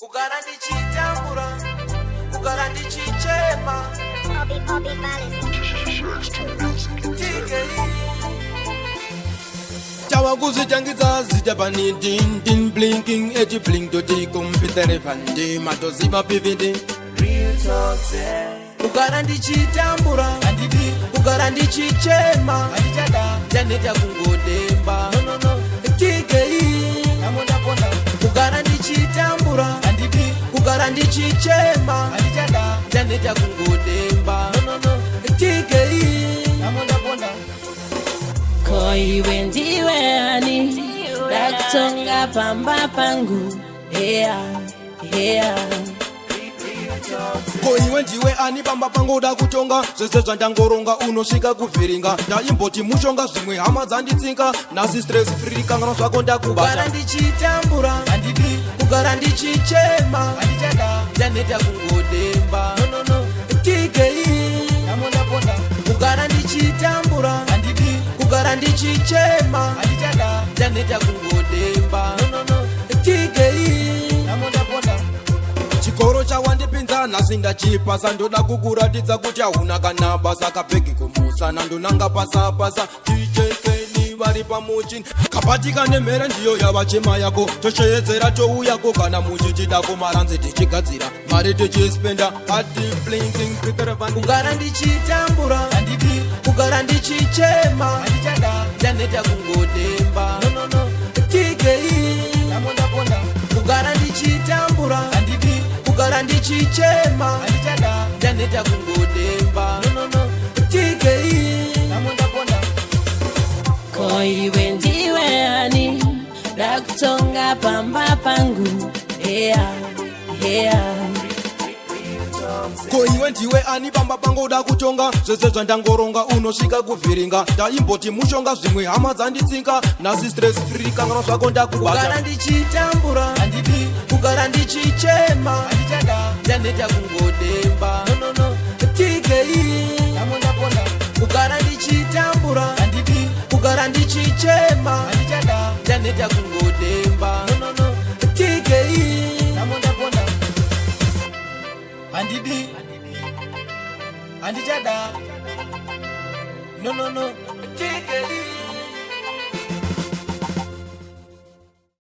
Kugara ndichitambura, kugara ndichichema. Obi Chawaguzi jangisa zijabani din din blinking edge blink to the computer fandi matoziba pividi. Real talk say. Kugara ndichitambura, kugara ndichichema. Janeta kungodemba. No. TKE. Kugara ndichitambura, kugara ndichichema. Janeta kungodemba. No. TKE. Koi wendiwe ani Dakutonga pamba pangu Yeah Koi wendiwe ani pamba pangu da kutonga Sese zandangoronga unosika kufiringa Da impoti mushonga zimwe hama zanditsinga Nasi stress free kangano swako ndakubata Kugara ndichitambura, kugara ndichichema. Janeta kungodemba. No. TKE. Kugara ndichitambura, kugara ndichichema. Janeta kungodemba. No. TKE. Chikoro chawandipinza nasi ndachipasa ndoda kukuratidza kuti hauna kana basa kapfeki kumusana ndonanga pasapasa tichekeni vari pamuchini kapatika nemhere ndiyo yava chema yako tosheyedzera touyako kana muchichidako maranzi tichigadzira mari tichispenda ati blinking kugara ndichitambura, kugara ndichichema. Janeta kungodemba. No. TKE. Kugara ndichitambura, kugara ndichichema. Janeta kungodemba. No. TKE. Koi wendiwe ani Dakutonga pamba pangu Yeah Koiwe ndiwe ani pamba pangu da kutonga Sese zvandangoronga unosvika kuvhiringa Ndaimboti mushonga zvimwe hama dzanditsinga Nasi stress free kangano zvako ndakubata Kugara ndichitambura, kugara ndichichema. Janeta kungodemba. No. TKE. Kugara ndichitambura, kugara ndichichema. Janeta kungodemba. No. TKE. Andichada. No. TKE.